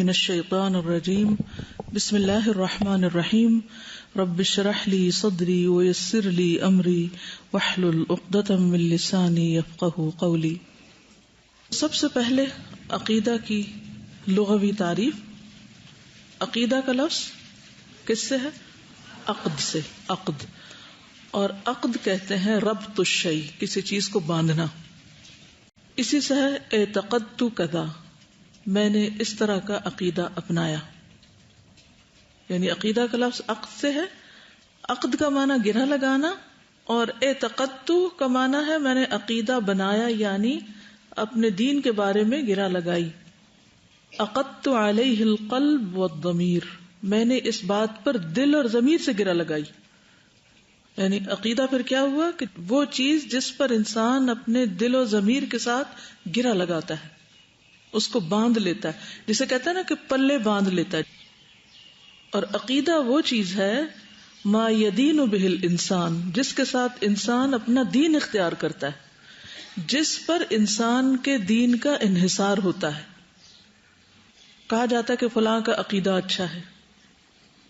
من الشیطان الرجیم بسم اللہ الرحمن الرحیم رب اشرح لی صدری ویسر لی امری واحلل عقدۃ من لسانی یفقہوا قولی۔ سب سے پہلے عقیدہ کی لغوی تعریف۔ عقیدہ کا لفظ کس سے ہے؟ عقد سے، عقد، اور عقد کہتے ہیں ربط الشیء، کسی چیز کو باندھنا۔ اسی سے ہے اعتقدت کذا، میں نے اس طرح کا عقیدہ اپنایا، یعنی عقیدہ کا لفظ عقد سے ہے۔ عقد کا معنی گرہ لگانا، اور اعتقدت کا معنی ہے میں نے عقیدہ بنایا، یعنی اپنے دین کے بارے میں گرہ لگائی۔ عقدت علیہ القلب والضمیر، میں نے اس بات پر دل اور ضمیر سے گرہ لگائی۔ یعنی عقیدہ پھر کیا ہوا کہ وہ چیز جس پر انسان اپنے دل و ضمیر کے ساتھ گرہ لگاتا ہے، اس کو باندھ لیتا ہے، جسے کہتا ہے نا کہ پلے باندھ لیتا ہے۔ اور عقیدہ وہ چیز ہے ما یدین بہ الانسان، جس کے ساتھ انسان اپنا دین اختیار کرتا ہے، جس پر انسان کے دین کا انحصار ہوتا ہے۔ کہا جاتا ہے کہ فلاں کا عقیدہ اچھا ہے،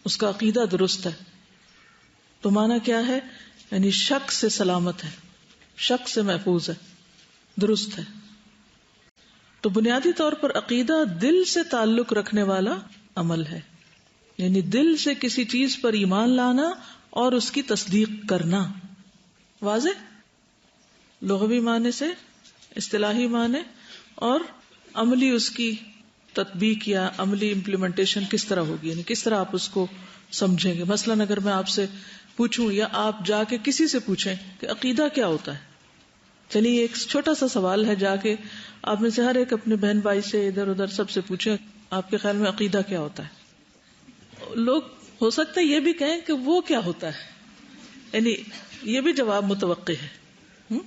اس کا عقیدہ درست ہے، تو معنی کیا ہے؟ یعنی شک سے سلامت ہے، شک سے محفوظ ہے، درست ہے۔ تو بنیادی طور پر عقیدہ دل سے تعلق رکھنے والا عمل ہے، یعنی دل سے کسی چیز پر ایمان لانا اور اس کی تصدیق کرنا۔ واضح؟ لغوی معنی سے، اصطلاحی معنی، اور عملی اس کی تطبیق یا عملی امپلیمنٹیشن کس طرح ہوگی، یعنی کس طرح آپ اس کو سمجھیں گے۔ مثلا اگر میں آپ سے پوچھوں یا آپ جا کے کسی سے پوچھیں کہ عقیدہ کیا ہوتا ہے، چلیے ایک چھوٹا سا سوال ہے، جا کے آپ میں سے ہر ایک اپنے بہن بھائی سے ادھر ادھر سب سے پوچھیں آپ کے خیال میں عقیدہ کیا ہوتا ہے۔ لوگ ہو سکتا ہے یہ بھی کہیں کہ وہ کیا ہوتا ہے، یعنی یہ بھی جواب متوقع ہے۔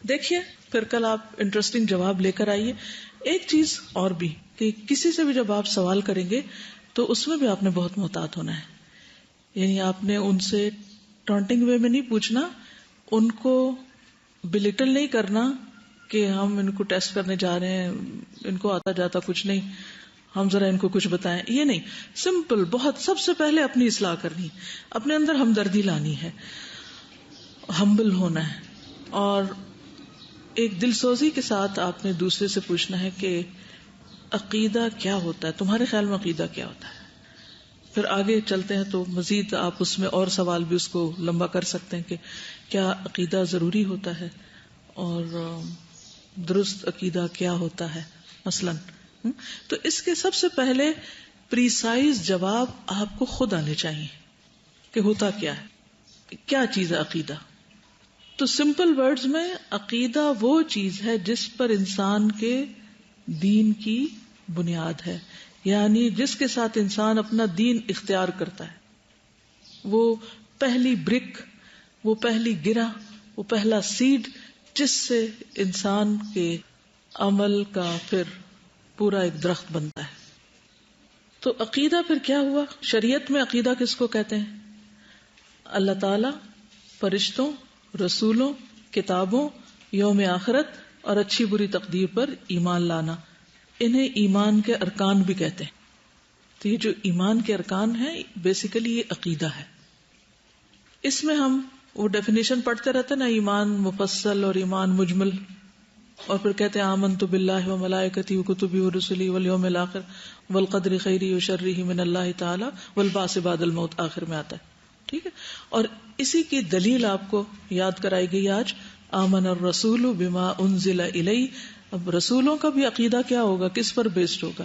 دیکھیے پھر کل آپ انٹرسٹنگ جواب لے کر آئیے۔ ایک چیز اور بھی کہ کسی سے بھی جب آپ سوال کریں گے تو اس میں بھی آپ نے بہت محتاط ہونا ہے، یعنی آپ نے ان سے ٹانٹنگ وے میں نہیں پوچھنا، ان کو بلٹل نہیں کرنا کہ ہم ان کو ٹیسٹ کرنے جا رہے ہیں، ان کو آتا جاتا کچھ نہیں، ہم ذرا ان کو کچھ بتائیں، یہ نہیں۔ سمپل بہت، سب سے پہلے اپنی اصلاح کرنی، اپنے اندر ہمدردی لانی ہے، ہمبل ہونا ہے، اور ایک دل سوزی کے ساتھ آپ نے دوسرے سے پوچھنا ہے کہ عقیدہ کیا ہوتا ہے، تمہارے خیال میں عقیدہ کیا ہوتا ہے۔ پھر آگے چلتے ہیں تو مزید آپ اس میں اور سوال بھی اس کو لمبا کر سکتے ہیں کہ کیا عقیدہ ضروری ہوتا ہے، اور درست عقیدہ کیا ہوتا ہے مثلا۔ تو اس کے سب سے پہلے پریسائز جواب آپ کو خود آنے چاہیے کہ ہوتا کیا ہے، کیا چیز ہے عقیدہ۔ تو سمپل ورڈز میں عقیدہ وہ چیز ہے جس پر انسان کے دین کی بنیاد ہے، یعنی جس کے ساتھ انسان اپنا دین اختیار کرتا ہے، وہ پہلی برک، وہ پہلی گرہ، وہ پہلا سیڈ جس سے انسان کے عمل کا پھر پورا ایک درخت بنتا ہے۔ تو عقیدہ پھر کیا ہوا؟ شریعت میں عقیدہ کس کو کہتے ہیں؟ اللہ تعالی، فرشتوں، رسولوں، کتابوں، یوم آخرت اور اچھی بری تقدیر پر ایمان لانا، انہیں ایمان کے ارکان بھی کہتے ہیں۔ تو یہ جو ایمان کے ارکان ہیں بیسیکلی یہ عقیدہ ہے۔ اس میں ہم وہ ڈیفینیشن پڑھتے رہتے نا، ایمان مفصل اور ایمان مجمل، اور پھر کہتے ہیں آمنت باللہ و ملائکتہ و کتبہ و رسلہ والیوم الآخر والقدر خیرہ و شرہ من اللہ تعالی والبعث بعد الموت، آخر میں آتا ہے، ٹھیک ہے۔ اور اسی کی دلیل آپ کو یاد کرائی گئی آج، آمن الرسول بما انزل الیہ۔ اب رسولوں کا بھی عقیدہ کیا ہوگا، کس پر بیسڈ ہوگا؟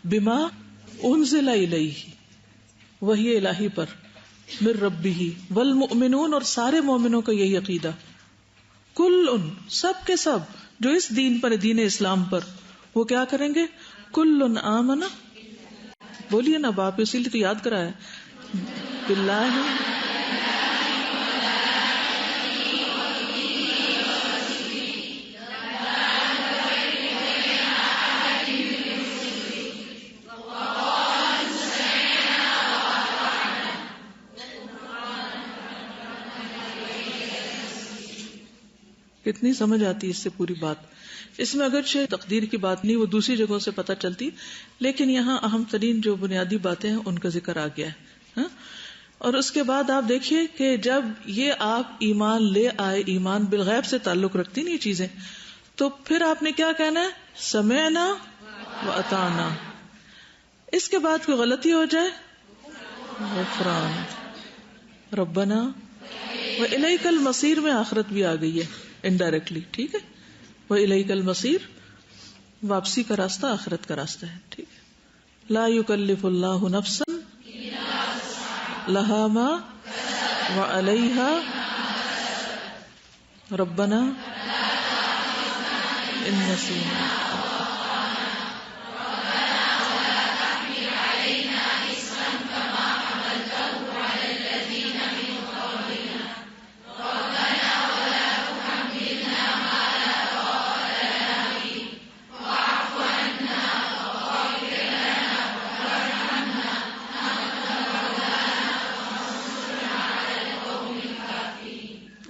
بما انزل الیہ، وحی الہی پر، من ربہ، والمؤمنون، اور سارے مومنوں کا یہی عقیدہ، کل ان، سب کے سب جو اس دین پر، دین اسلام پر، وہ کیا کریں گے؟ کل آمن، بولیے نا باپ، اسی لیے تو یاد کرایا، باللہ، کتنی سمجھ آتی ہے اس سے پوری بات. اس میں اگرچہ تقدیر کی بات نہیں، وہ دوسری جگہوں سے پتہ چلتی، لیکن یہاں اہم ترین جو بنیادی باتیں ہیں ان کا ذکر آ گیا ہے. اور اس کے بعد آپ دیکھیے کہ جب یہ آپ ایمان لے آئے، ایمان بالغیب سے تعلق رکھتی نہیں چیزیں، تو پھر آپ نے کیا کہنا ہے؟ سمعنا و اطعنا. اس کے بعد کوئی غلطی ہو جائے، غفران ربنا و الیک المصیر میں آخرت بھی آ گئی ہے انڈائریکٹلی. ٹھیک ہے، وہ الیک المصیر، واپسی کا راستہ آخرت کا راستہ ہے. ٹھیک ہے. لا یکلف اللہ نفسا لہا ما وعلیہا ربنا ان نسینا.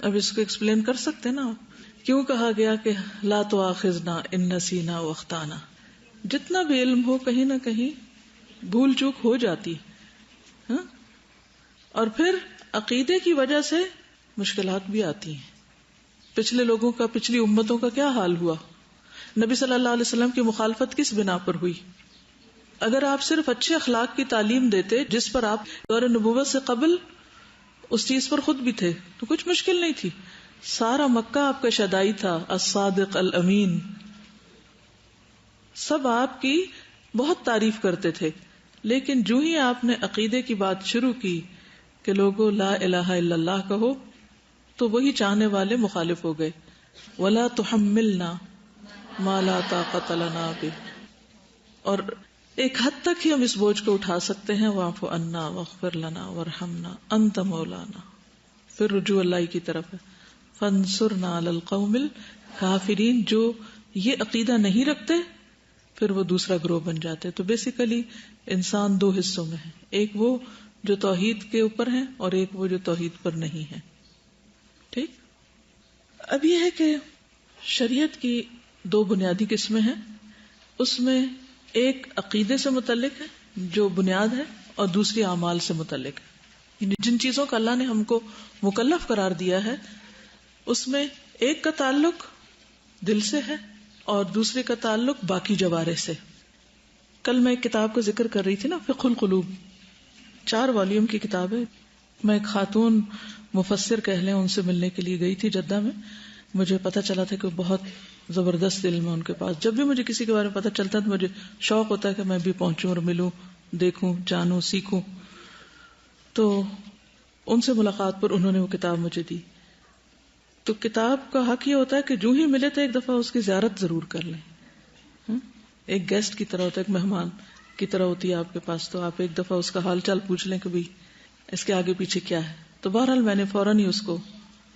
اب اس کو ایکسپلین کر سکتے نا آپ، کیوں کہا گیا کہ لا تؤاخذنا ان نسینا واخطانا. جتنا بھی علم ہو کہیں نہ کہیں بھول چوک ہو جاتی. اور پھر عقیدے کی وجہ سے مشکلات بھی آتی ہیں. پچھلے لوگوں کا، پچھلی امتوں کا کیا حال ہوا؟ نبی صلی اللہ علیہ وسلم کی مخالفت کس بنا پر ہوئی؟ اگر آپ صرف اچھے اخلاق کی تعلیم دیتے جس پر آپ دور نبوت سے قبل اس چیز پر خود بھی تھے تو کچھ مشکل نہیں تھی. سارا مکہ آپ کا شدائی تھا، الصادق الامین، سب آپ کی بہت تعریف کرتے تھے. لیکن جو ہی آپ نے عقیدے کی بات شروع کی کہ لوگوں لا الہ الا اللہ کہو، تو وہی چاہنے والے مخالف ہو گئے. ولا تحملنا ما لا طاقت لنا بہ. اور ایک حد تک ہی ہم اس بوجھ کو اٹھا سکتے ہیں. واعف عنا واغفر لنا وارحمنا انت مولانا. پھر رجوع اللہ کی طرف ہے. فانصرنا علی القوم الکافرین. جو یہ عقیدہ نہیں رکھتے پھر وہ دوسرا گروہ بن جاتے. تو بیسیکلی انسان دو حصوں میں ہے، ایک وہ جو توحید کے اوپر ہیں اور ایک وہ جو توحید پر نہیں ہے. ٹھیک. اب یہ ہے کہ شریعت کی دو بنیادی قسمیں ہیں. اس میں ایک عقیدے سے متعلق ہے جو بنیاد ہے، اور دوسری اعمال سے متعلق ہے. یعنی جن چیزوں کا اللہ نے ہم کو مکلف قرار دیا ہے اس میں ایک کا تعلق دل سے ہے اور دوسرے کا تعلق باقی جوارح سے. کل میں ایک کتاب کا ذکر کر رہی تھی نا، فقہ القلوب، 4 والیوم کی کتاب ہے. میں ایک خاتون مفسر کہہ لیں ان سے ملنے کے لیے گئی تھی جدہ میں. مجھے پتہ چلا تھا کہ بہت زبردست علم ہے ان کے پاس. جب بھی مجھے کسی کے بارے میں پتہ چلتا ہے تو مجھے شوق ہوتا ہے کہ میں بھی پہنچوں اور ملوں، دیکھوں، جانوں، سیکھوں. تو ان سے ملاقات پر انہوں نے وہ کتاب مجھے دی. تو کتاب کا حق یہ ہوتا ہے کہ جو ہی ملے تو ایک دفعہ اس کی زیارت ضرور کر لیں. ایک گیسٹ کی طرح ہوتا ہے، ایک مہمان کی طرح ہوتی ہے آپ کے پاس. تو آپ ایک دفعہ اس کا حال چال پوچھ لیں کہ بھئی اس کے آگے پیچھے کیا ہے. تو بہرحال میں نے فوراً ہی اس کو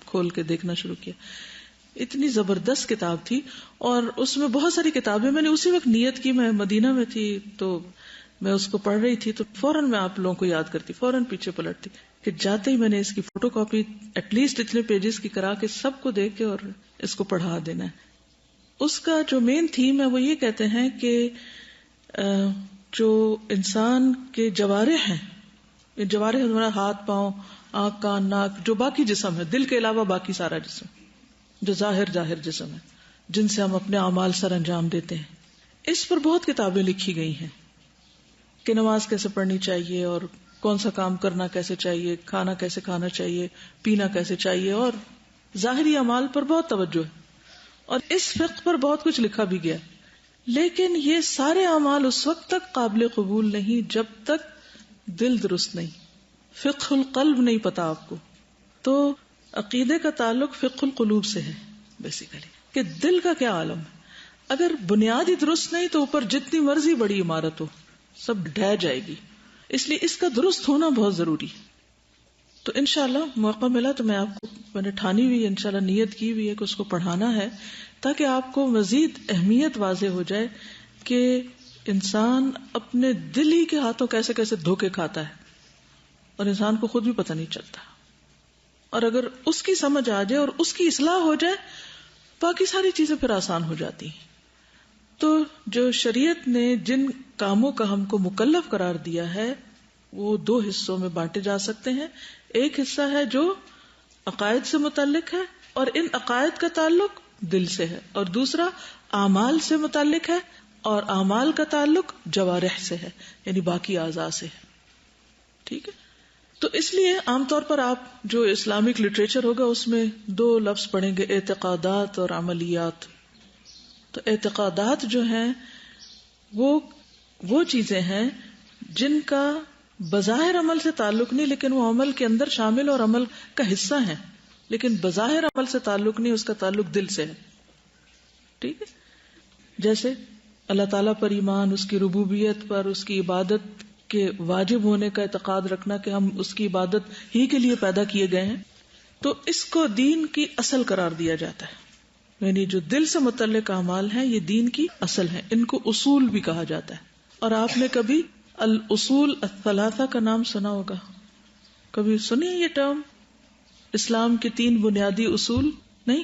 کھول کے دیکھنا شروع کیا. اتنی زبردست کتاب تھی، اور اس میں بہت ساری کتابیں میں نے اسی وقت نیت کی. میں مدینہ میں تھی تو میں اس کو پڑھ رہی تھی، تو فوراً میں آپ لوگوں کو یاد کرتی، فوراً پیچھے پلٹتی کہ جاتے ہی میں نے اس کی فوٹو کاپی ایٹ لیسٹ اتنے پیجز کی کرا کے سب کو دے کے اور اس کو پڑھا دینا ہے. اس کا جو مین تھیم ہے وہ یہ کہتے ہیں کہ جو انسان کے جوارح ہیں، یہ جوارح ہمارا ہاتھ، پاؤں، آنکھ، کان، ناک، جو باقی جسم ہے، دل کے علاوہ باقی سارا جسم جو ظاہر جسم ہے، جن سے ہم اپنے اعمال سر انجام دیتے ہیں. اس پر بہت کتابیں لکھی گئی ہیں کہ نماز کیسے پڑھنی چاہیے اور کون سا کام کرنا کیسے چاہیے، کھانا کیسے کھانا چاہیے، پینا کیسے چاہیے، اور ظاہری اعمال پر بہت توجہ ہے. اور اس فقہ پر بہت کچھ لکھا بھی گیا. لیکن یہ سارے اعمال اس وقت تک قابل قبول نہیں جب تک دل درست نہیں، فقہ القلب نہیں پتا آپ کو. تو عقیدے کا تعلق فقہ القلوب سے ہے بیسیکلی، کہ دل کا کیا عالم ہے. اگر بنیاد ہی درست نہیں تو اوپر جتنی مرضی بڑی عمارت ہو سب ڈھہ جائے گی. اس لیے اس کا درست ہونا بہت ضروری. تو انشاءاللہ موقع ملا تو میں نے ٹھانی ہوئی، انشاءاللہ نیت کی ہوئی ہے کہ اس کو پڑھانا ہے، تاکہ آپ کو مزید اہمیت واضح ہو جائے کہ انسان اپنے دل ہی کے ہاتھوں کیسے کیسے دھوکے کھاتا ہے اور انسان کو خود بھی پتہ نہیں چلتا. اور اگر اس کی سمجھ آ جائے اور اس کی اصلاح ہو جائے باقی ساری چیزیں پھر آسان ہو جاتی ہیں. تو جو شریعت نے جن کاموں کا ہم کو مکلف قرار دیا ہے وہ 2 حصوں میں بانٹے جا سکتے ہیں. ایک حصہ ہے جو عقائد سے متعلق ہے اور ان عقائد کا تعلق دل سے ہے، اور دوسرا اعمال سے متعلق ہے اور اعمال کا تعلق جوارح سے ہے، یعنی باقی اعضاء سے ہے. ٹھیک ہے. تو اس لیے عام طور پر آپ جو اسلامک لٹریچر ہوگا اس میں 2 لفظ پڑھیں گے، اعتقادات اور عملیات. تو اعتقادات جو ہیں وہ چیزیں ہیں جن کا بظاہر عمل سے تعلق نہیں، لیکن وہ عمل کے اندر شامل اور عمل کا حصہ ہیں، لیکن بظاہر عمل سے تعلق نہیں، اس کا تعلق دل سے ہے. ٹھیک ہے. جیسے اللہ تعالیٰ پر ایمان، اس کی ربوبیت پر، اس کی عبادت کے واجب ہونے کا اعتقاد رکھنا کہ ہم اس کی عبادت ہی کے لیے پیدا کیے گئے ہیں، تو اس کو دین کی اصل قرار دیا جاتا ہے. یعنی جو دل سے متعلق اعمال ہیں یہ دین کی اصل ہیں، ان کو اصول بھی کہا جاتا ہے. اور آپ نے کبھی الاصول الثلاثہ کا نام سنا ہوگا، کبھی سنی یہ ٹرم؟ اسلام کے 3 بنیادی اصول. نہیں،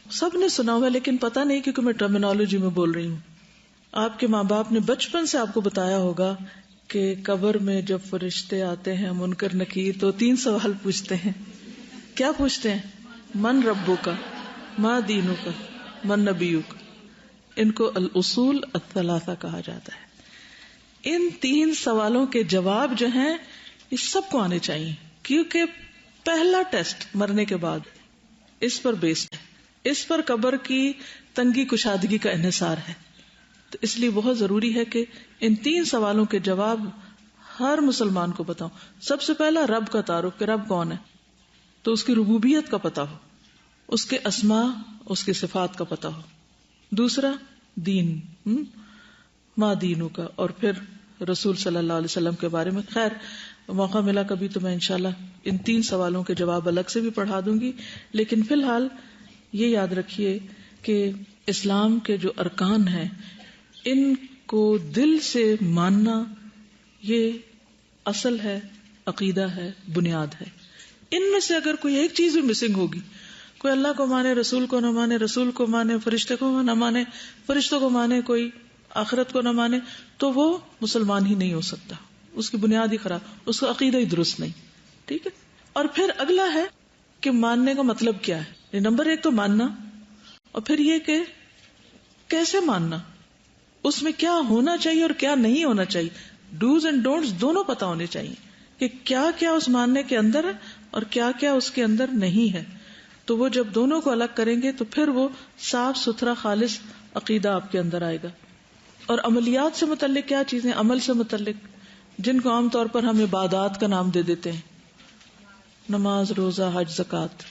سب نے سنا ہوگا لیکن پتہ نہیں کیونکہ میں ٹرمینالوجی میں بول رہی ہوں. آپ کے ماں باپ نے بچپن سے آپ کو بتایا ہوگا کہ قبر میں جب فرشتے آتے ہیں منکر نکیر تو 3 سوال پوچھتے ہیں. کیا پوچھتے ہیں؟ من ربک، ما دینک، من نبیک. ان کو الاصول الثلاثہ کہا جاتا ہے. ان 3 سوالوں کے جواب جو ہیں یہ سب کو آنے چاہیے، کیونکہ پہلا ٹیسٹ مرنے کے بعد اس پر بیسڈ ہے، اس پر قبر کی تنگی کشادگی کا انحصار ہے. تو اس لیے بہت ضروری ہے کہ ان 3 سوالوں کے جواب ہر مسلمان کو بتاؤں. سب سے پہلا رب کا تعارف، کہ رب کون ہے، تو اس کی ربوبیت کا پتہ ہو، اس کے اسماء، اس کے صفات کا پتہ ہو. دوسرا دین، ما دینوں کا، اور پھر رسول صلی اللہ علیہ وسلم کے بارے میں. خیر موقع ملا کبھی تو میں انشاءاللہ ان 3 سوالوں کے جواب الگ سے بھی پڑھا دوں گی، لیکن فی الحال یہ یاد رکھیے کہ اسلام کے جو ارکان ہیں ان کو دل سے ماننا یہ اصل ہے، عقیدہ ہے، بنیاد ہے. ان میں سے اگر کوئی ایک چیز بھی مسنگ ہوگی، کوئی اللہ کو مانے رسول کو نہ مانے، رسول کو مانے فرشتے کو نہ مانے، فرشتوں کو مانے کوئی آخرت کو نہ مانے، تو وہ مسلمان ہی نہیں ہو سکتا. اس کی بنیاد ہی خراب، اس کا عقیدہ ہی درست نہیں. ٹھیک ہے. اور پھر اگلا ہے کہ ماننے کا مطلب کیا ہے. نمبر 1 تو ماننا، اور پھر یہ کہ کیسے ماننا، اس میں کیا ہونا چاہیے اور کیا نہیں ہونا چاہیے. ڈوز اینڈ ڈونٹس دونوں پتہ ہونے چاہیے کہ کیا کیا اس ماننے کے اندر ہے اور کیا کیا اس کے اندر نہیں ہے. تو وہ جب دونوں کو الگ کریں گے تو پھر وہ صاف ستھرا خالص عقیدہ آپ کے اندر آئے گا. اور عملیات سے متعلق کیا چیزیں، عمل سے متعلق جن کو عام طور پر ہم عبادات کا نام دے دیتے ہیں، نماز، روزہ، حج، زکوٰۃ،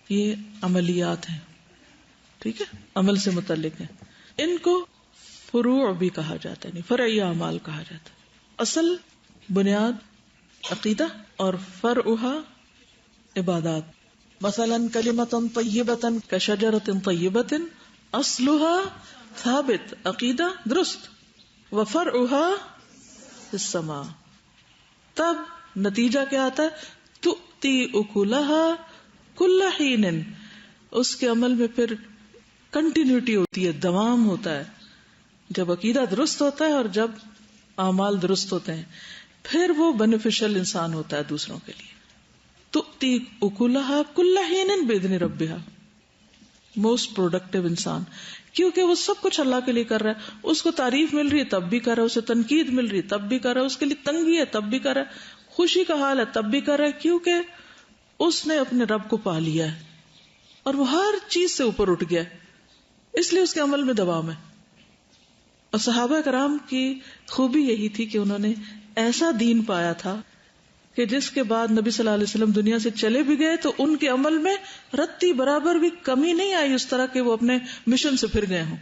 یہ عملیات ہیں. ٹھیک ہے، عمل سے متعلق ہیں. ان کو فروع بھی کہا جاتا ہے، فرعی اعمال کہا جاتا ہے. اصل بنیاد عقیدہ اور فرعها عبادات. مثلا کلمۃ طیبۃ کشجرۃ طیبۃ اصلها ثابت، عقیدہ درست، وفرعها فی السماء. تب نتیجہ کیا آتا ہے؟ تؤتی اکلها کل حین. اس کے عمل میں پھر کنٹینیوٹی ہوتی ہے، دوام ہوتا ہے. جب عقیدہ درست ہوتا ہے اور جب اعمال درست ہوتے ہیں پھر وہ بینیفیشل انسان ہوتا ہے دوسروں کے لیے. تؤتی اکلها کل حین باذن ربها، موسٹ پروڈکٹیو انسان، کیونکہ وہ سب کچھ اللہ کے لیے کر رہا ہے. اس کو تعریف مل رہی ہے تب بھی کر رہا ہے، اسے تنقید مل رہی ہے تب بھی کر رہا ہے، اس کے لیے تنگی ہے تب بھی کر رہا ہے، خوشی کا حال ہے تب بھی کر رہا ہے، کیونکہ اس نے اپنے رب کو پا لیا ہے اور وہ ہر چیز سے اوپر اٹھ گیا ہے، اس لیے اس کے عمل میں دوام ہے. اور صحابہ کرام کی خوبی یہی تھی کہ انہوں نے ایسا دین پایا تھا کہ جس کے بعد نبی صلی اللہ علیہ وسلم دنیا سے چلے بھی گئے تو ان کے عمل میں رتی برابر بھی کمی نہیں آئی اس طرح کہ وہ اپنے مشن سے پھر گئے ہوں.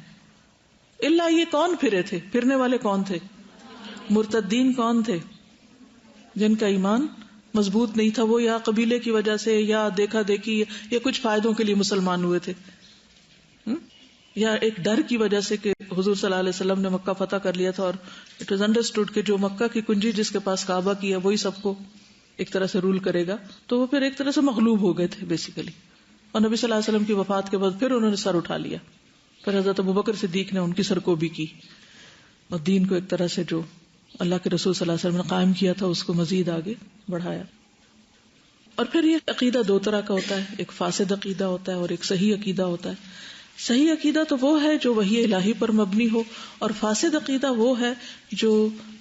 اللہ یہ کون پھرے تھے؟ پھرنے والے کون تھے؟ مرتدین کون تھے؟ جن کا ایمان مضبوط نہیں تھا، وہ یا قبیلے کی وجہ سے یا دیکھا دیکھی یا کچھ فائدوں کے لیے مسلمان ہوئے تھے، یا ایک ڈر کی وجہ سے کہ حضور صلی اللہ علیہ وسلم نے مکہ فتح کر لیا تھا اور اٹ واز انڈرسٹوڈ کہ جو مکہ کی کنجی جس کے پاس کعبہ کی ہے وہی سب کو ایک طرح سے رول کرے گا، تو وہ پھر ایک طرح سے مغلوب ہو گئے تھے بیسیکلی. اور نبی صلی اللہ علیہ وسلم کی وفات کے بعد پھر انہوں نے سر اٹھا لیا. پھر حضرت ابوبکر صدیق نے ان کی سرکوبی کی اور دین کو ایک طرح سے جو اللہ کے رسول صلی اللہ علیہ وسلم نے قائم کیا تھا اس کو مزید آگے بڑھایا. اور پھر یہ عقیدہ دو طرح کا ہوتا ہے، ایک فاسد عقیدہ ہوتا ہے اور ایک صحیح عقیدہ ہوتا ہے. صحیح عقیدہ تو وہ ہے جو وحی الہی پر مبنی ہو، اور فاسد عقیدہ وہ ہے جو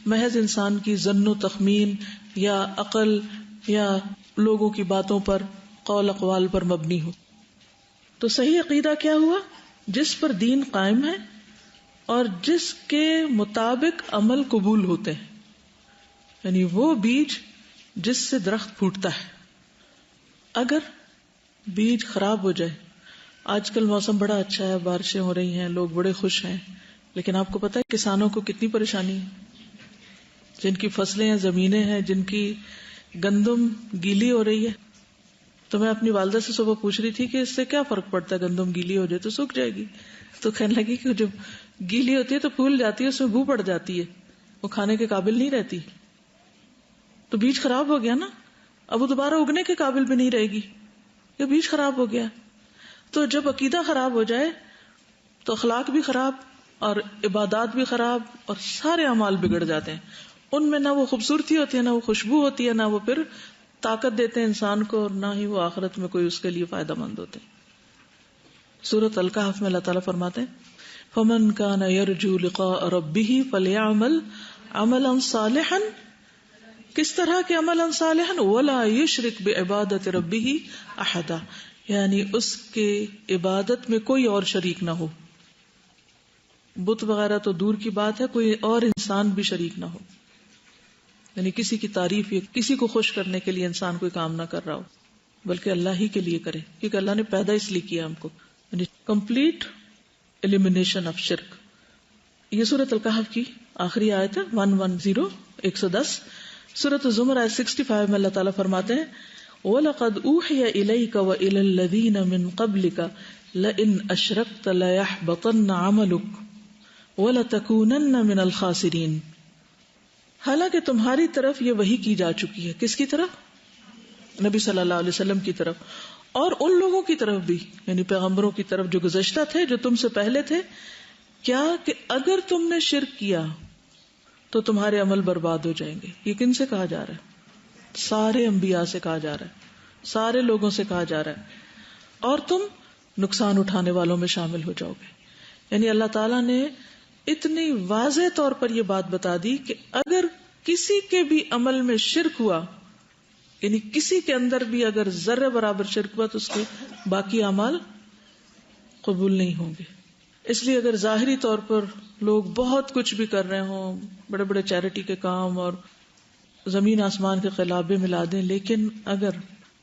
محض انسان کی ظن و تخمین یا عقل یا لوگوں کی باتوں پر، قول اقوال پر مبنی ہو. تو صحیح عقیدہ کیا ہوا؟ جس پر دین قائم ہے اور جس کے مطابق عمل قبول ہوتے ہیں، یعنی وہ بیج جس سے درخت پھوٹتا ہے. اگر بیج خراب ہو جائے، آج کل موسم بڑا اچھا ہے، بارشیں ہو رہی ہیں، لوگ بڑے خوش ہیں، لیکن آپ کو پتا ہے کسانوں کو کتنی پریشانی ہے، جن کی فصلیں ہیں، زمینیں ہیں، جن کی گندم گیلی ہو رہی ہے. تو میں اپنی والدہ سے صبح پوچھ رہی تھی کہ اس سے کیا فرق پڑتا ہے، گندم گیلی ہو جائے تو سوکھ جائے گی. تو کہنے لگی کہ جب گیلی ہوتی ہے تو پھول جاتی ہے، اس میں بو پڑ جاتی ہے، وہ کھانے کے قابل نہیں رہتی. تو بیج خراب ہو گیا نا، اب وہ دوبارہ اگنے کے قابل بھی نہیں رہے گی، یہ بیج خراب ہو گیا. تو جب عقیدہ خراب ہو جائے تو اخلاق بھی خراب اور عبادات بھی خراب اور سارے اعمال بگڑ جاتے ہیں. ان میں نہ وہ خوبصورتی ہوتی ہے، نہ وہ خوشبو ہوتی ہے، نہ وہ پھر طاقت دیتے ہیں انسان کو، اور نہ ہی وہ آخرت میں کوئی اس کے لیے فائدہ مند ہوتے ہیں. سورۃ الکہف میں اللہ تعالیٰ فرماتے ہیں فَمَنْ كَانَ يَرْجُو لِقَاءَ رَبِّهِ فَلْيَعْمَلْ عَمَلًا صَالِحًا. کس طرح کے عملا صالحا؟ وَلَا يُشْرِكْ بِعِبَادَةِ رَبِّهِ أَحَدًا، یعنی اس کے عبادت میں کوئی اور شریک نہ ہو. بت وغیرہ تو دور کی بات ہے، کوئی اور انسان بھی شریک نہ ہو، یعنی کسی کی تعریف یا کسی کو خوش کرنے کے لیے انسان کوئی کام نہ کر رہا ہو، بلکہ اللہ ہی کے لیے کرے، کیونکہ اللہ نے پیدا اس لیے کیا ہم کو، یعنی کمپلیٹ ایلیمینیشن آف شرک. یہ سورۃ الکہف کی آخری آیت ہے 110 110. سورۃ الزمر آیت 65 میں اللہ تعالیٰ فرماتے ہیں وَلَقَدْ أُوحِيَ إِلَيْكَ وَإِلَى الَّذِينَ مِن قَبْلِكَ لَئِنْ أَشْرَكْتَ لَيَحْبَطَنَّ عَمَلُكَ وَلَتَكُونَنَّ مِنَ الْخَاسِرِينَ. حالانکہ تمہاری طرف یہ وحی کی جا چکی ہے. کس کی طرف؟ نبی صلی اللہ علیہ وسلم کی طرف، اور ان لوگوں کی طرف بھی، یعنی پیغمبروں کی طرف جو گزشتہ تھے، جو تم سے پہلے تھے. کیا کہ اگر تم نے شرک کیا تو تمہارے عمل برباد ہو جائیں گے. یہ کن سے کہا جا رہا ہے؟ سارے انبیاء سے کہا جا رہا ہے، سارے لوگوں سے کہا جا رہا ہے، اور تم نقصان اٹھانے والوں میں شامل ہو جاؤ گے. یعنی اللہ تعالیٰ نے اتنی واضح طور پر یہ بات بتا دی کہ اگر کسی کے بھی عمل میں شرک ہوا، یعنی کسی کے اندر بھی اگر ذرے برابر شرک ہوا تو اس کے باقی اعمال قبول نہیں ہوں گے. اس لیے اگر ظاہری طور پر لوگ بہت کچھ بھی کر رہے ہوں، بڑے بڑے چیریٹی کے کام اور زمین آسمان کے خلابے ملا دیں، لیکن اگر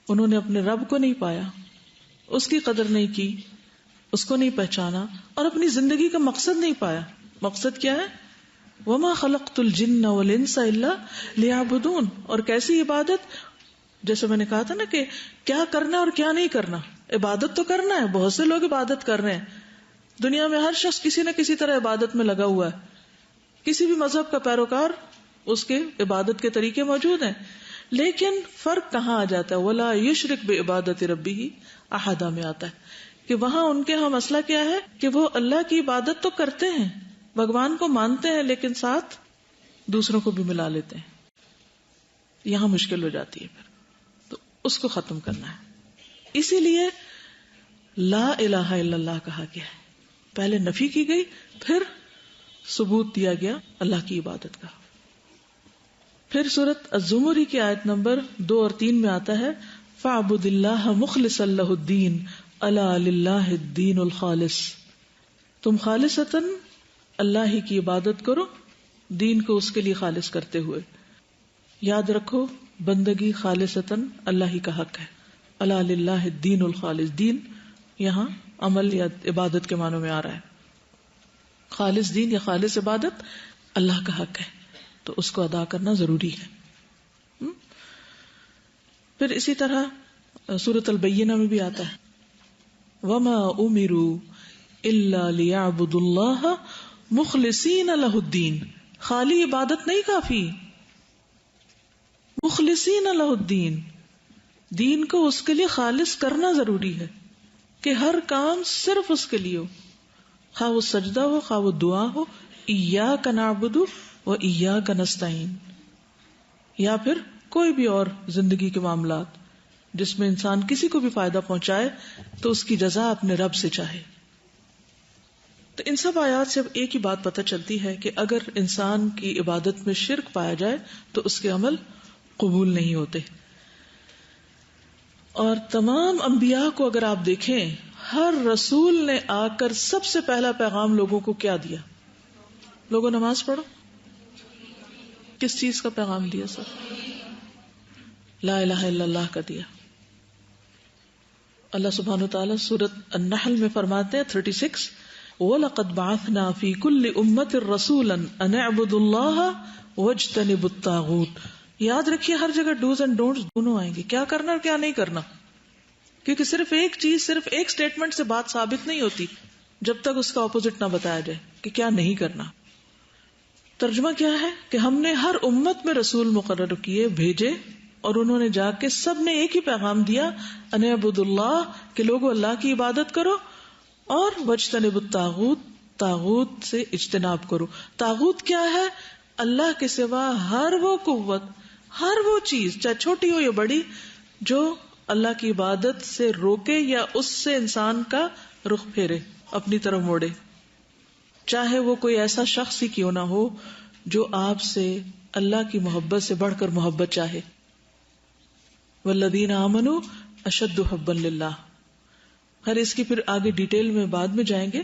انہوں نے اپنے رب کو نہیں پایا، اس کی قدر نہیں کی، اس کو نہیں پہچانا، اور اپنی زندگی کا مقصد نہیں پایا. مقصد کیا ہے؟ وَمَا خَلَقْتُ الْجِنَّ وَالْإِنسَ إِلَّا لِيَعْبُدُونَ. اور کیسی عبادت؟ جیسے میں نے کہا تھا نا کہ کیا کرنا اور کیا نہیں کرنا. عبادت تو کرنا ہے، بہت سے لوگ عبادت کر رہے ہیں دنیا میں، ہر شخص کسی نہ کسی طرح عبادت میں لگا ہوا ہے، کسی بھی مذہب کا پیروکار، اس کے عبادت کے طریقے موجود ہیں. لیکن فرق کہاں آ جاتا ہے؟ وَلَا يُشْرِكْ بِعِبَادَةِ رَبِّهِ أَحَدًا میں آتا ہے کہ وہاں ان کے ہاں مسئلہ کیا ہے کہ وہ اللہ کی عبادت تو کرتے ہیں، بھگوان کو مانتے ہیں، لیکن ساتھ دوسروں کو بھی ملا لیتے ہیں. یہاں مشکل ہو جاتی ہے پھر، تو اس کو ختم کرنا ہے. اسی لیے لا الہ الا اللہ کہا گیا ہے. پہلے نفی کی گئی، پھر ثبوت دیا گیا اللہ کی عبادت کا. پھر سورۃ الزمر کی آیت نمبر 2 اور 3 میں آتا ہے فَاعْبُدِ اللَّهَ مُخْلِصًا لَهُ الدِّينَ أَلَا لِلَّهِ الدِّينُ الْخَالِصُ. تم خالصتاً اللہ ہی کی عبادت کرو، دین کو اس کے لیے خالص کرتے ہوئے. یاد رکھو بندگی خالصتاً اللہ ہی کا حق ہے. أَلَا لِلَّهِ الدِّينُ الْخَالِصُ. دین یہاں عمل یا عبادت کے معنوں میں آ رہا ہے. خالص دین یا خالص عبادت اللہ کا حق ہے، تو اس کو ادا کرنا ضروری ہے. پھر اسی طرح سورۃ البینہ میں بھی آتا ہے وَمَا أُمِرُوا إِلَّا لِيَعْبُدُوا اللَّهَ مُخْلِصِينَ لَهُ الدِّينَ. خالی عبادت نہیں کافی، مخلصین لہ الدین، دین کو اس کے لیے خالص کرنا ضروری ہے. کہ ہر کام صرف اس کے لیے ہو، خواہ وہ سجدہ ہو، خواہ وہ دعا ہو، ایاک نعبد و ایاک نستعین، یا پھر کوئی بھی اور زندگی کے معاملات جس میں انسان کسی کو بھی فائدہ پہنچائے تو اس کی جزا اپنے رب سے چاہے. تو ان سب آیات سے اب ایک ہی بات پتہ چلتی ہے کہ اگر انسان کی عبادت میں شرک پایا جائے تو اس کے عمل قبول نہیں ہوتے. اور تمام انبیاء کو اگر آپ دیکھیں، ہر رسول نے آ کر سب سے پہلا پیغام لوگوں کو کیا دیا؟ لوگوں نماز پڑھو. کس چیز کا پیغام دیا؟ سب لا الہ الا اللہ کا دیا. اللہ سبحانہ وتعالیٰ سورۃ النحل میں فرماتے ہیں 36 وَلَقَدْ بَعَثْنَا فِي كُلِّ أُمَّةٍ رَسُولًا أَنِ اعْبُدُوا اللَّهَ وَاجْتَنِبُوا الطَّاغُوتَ. یاد رکھیے ہر جگہ ڈوز اینڈ ڈونٹس دونوں آئیں گے، کیا کرنا اور کیا نہیں کرنا، کیونکہ صرف ایک چیز، صرف ایک سٹیٹمنٹ سے بات ثابت نہیں ہوتی جب تک اس کا اپوزٹ نہ بتایا جائے کہ کیا نہیں کرنا. ترجمہ کیا ہے کہ ہم نے ہر امت میں رسول مقرر کیے، بھیجے، اور انہوں نے جا کے سب نے ایک ہی پیغام دیا، ان اعبدوا اللہ، کہ لوگو اللہ کی عبادت کرو، اور واجتنبوا الطاغوت، طاغوت سے اجتناب کرو. طاغوت کیا ہے؟ اللہ کے سوا ہر وہ قوت، ہر وہ چیز چاہے چھوٹی ہو یا بڑی جو اللہ کی عبادت سے روکے یا اس سے انسان کا رخ پھیرے، اپنی طرف موڑے، چاہے وہ کوئی ایسا شخص ہی کیوں نہ ہو جو آپ سے اللہ کی محبت سے بڑھ کر محبت چاہے. والذین آمنوا اشد حبا للہ. خیر اس کی پھر آگے ڈیٹیل میں بعد میں جائیں گے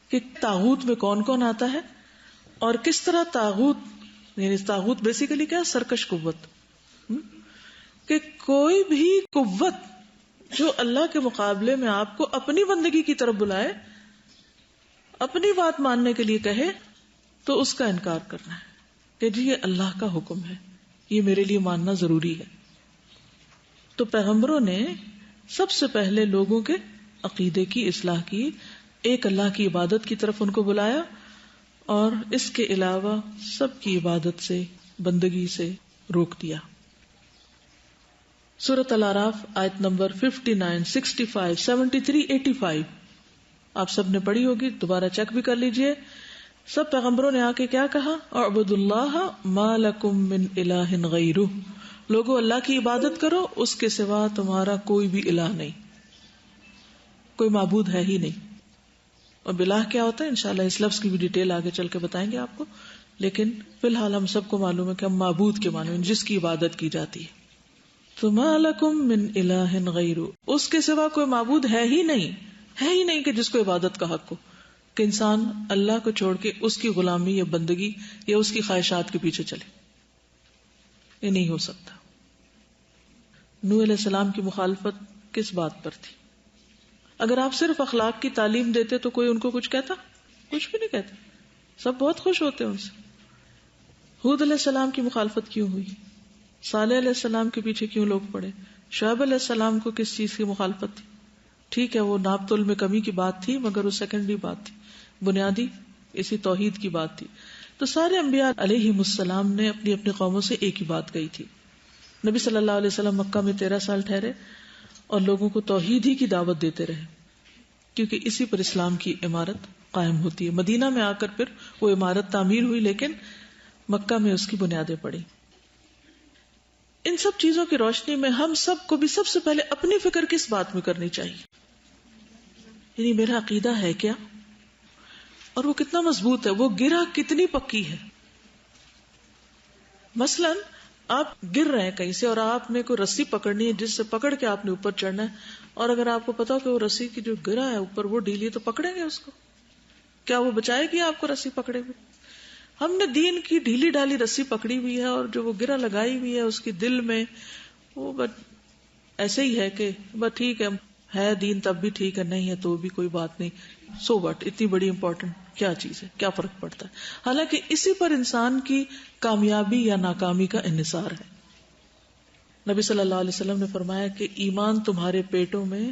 کہ طاغوت میں کون کون آتا ہے اور کس طرح طاغوت، یعنی طاغوت بیسیکلی کیا؟ سرکش قوت، کہ کوئی بھی قوت جو اللہ کے مقابلے میں آپ کو اپنی بندگی کی طرف بلائے، اپنی بات ماننے کے لیے کہے، تو اس کا انکار کرنا ہے کہ جی یہ اللہ کا حکم ہے، یہ میرے لیے ماننا ضروری ہے. تو پیغمبروں نے سب سے پہلے لوگوں کے عقیدے کی اصلاح کی، ایک اللہ کی عبادت کی طرف ان کو بلایا، اور اس کے علاوہ سب کی عبادت سے، بندگی سے روک دیا. سورۃ الاعراف آیت نمبر 59، 65، 73، 85 آپ سب نے پڑھی ہوگی، دوبارہ چیک بھی کر لیجئے. سب پیغمبروں نے آ کے کیا کہا؟ اعبدوا اللہ ما لکم من الہ غیرہ، لوگو اللہ کی عبادت کرو، اس کے سوا تمہارا کوئی بھی الہ نہیں، کوئی معبود ہے ہی نہیں. اور باللہ کیا ہوتا ہے انشاءاللہ اس لفظ کی بھی ڈیٹیل آگے چل کے بتائیں گے آپ کو، لیکن فی الحال ہم سب کو معلوم ہے کہ ہم معبود کے معنی جس کی عبادت کی جاتی ہے. تو ما لکم من الہ غیرہ، اس کے سوا کوئی معبود ہے ہی نہیں کہ جس کو عبادت کا حق ہو، کہ انسان اللہ کو چھوڑ کے اس کی غلامی یا بندگی یا اس کی خواہشات کے پیچھے چلے، یہ نہیں ہو سکتا. نوح علیہ السلام کی مخالفت کس بات پر تھی؟ اگر آپ صرف اخلاق کی تعلیم دیتے تو کوئی ان کو کچھ کہتا؟ کچھ بھی نہیں کہتے، سب بہت خوش ہوتے ان سے. ہود علیہ السلام کی مخالفت کیوں ہوئی؟ صالح علیہ السلام کے پیچھے کیوں لوگ پڑے؟ شعیب علیہ السلام کو کس چیز کی مخالفت تھی؟ ٹھیک ہے وہ ناپ تول میں کمی کی بات تھی، مگر وہ سیکنڈری بات تھی، بنیادی اسی توحید کی بات تھی. تو سارے انبیاء علیہم السلام نے اپنی اپنی قوموں سے ایک ہی بات کہی تھی. نبی صلی اللہ علیہ وسلم مکہ میں 13 سال ٹھہرے اور لوگوں کو توحید ہی کی دعوت دیتے رہے، کیونکہ اسی پر اسلام کی عمارت قائم ہوتی ہے. مدینہ میں آ کر پھر وہ عمارت تعمیر ہوئی، لیکن مکہ میں اس کی بنیادیں پڑی. ان سب چیزوں کی روشنی میں ہم سب کو بھی سب سے پہلے اپنی فکر کس بات میں کرنی چاہیے، یعنی میرا عقیدہ ہے کیا، اور وہ کتنا مضبوط ہے، وہ گرہ کتنی پکی ہے. مثلا آپ گر رہے ہیں کہیں سے اور آپ نے کوئی رسی پکڑنی ہے جس سے پکڑ کے آپ نے اوپر چڑھنا ہے، اور اگر آپ کو پتا ہو کہ وہ رسی کی جو گرہ ہے اوپر وہ ڈھیلی ہے تو پکڑیں گے اس کو، کیا وہ بچائے گی آپ کو رسی پکڑے ہوئے؟ ہم نے دین کی ڈھیلی ڈھالی رسی پکڑی ہوئی ہے اور جو وہ گرہ لگائی ہوئی ہے اس کی دل میں، وہ ایسے ہی ہے کہ بس ٹھیک ہے دین تب بھی ٹھیک ہے، نہیں ہے تو بھی کوئی بات نہیں، سو وٹ، اتنی بڑی امپورٹنٹ کیا چیز ہے، کیا فرق پڑتا ہے. حالانکہ اسی پر انسان کی کامیابی یا ناکامی کا انحصار ہے. نبی صلی اللہ علیہ وسلم نے فرمایا کہ ایمان تمہارے پیٹوں میں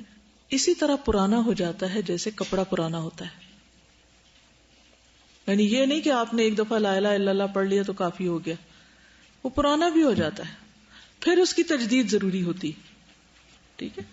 اسی طرح پرانا ہو جاتا ہے جیسے کپڑا پرانا ہوتا ہے. یعنی یہ نہیں کہ آپ نے ایک دفعہ لا الہ الا اللہ پڑھ لیا تو کافی ہو گیا، وہ پرانا بھی ہو جاتا ہے، پھر اس کی تجدید ضروری ہوتی. ٹھیک ہے،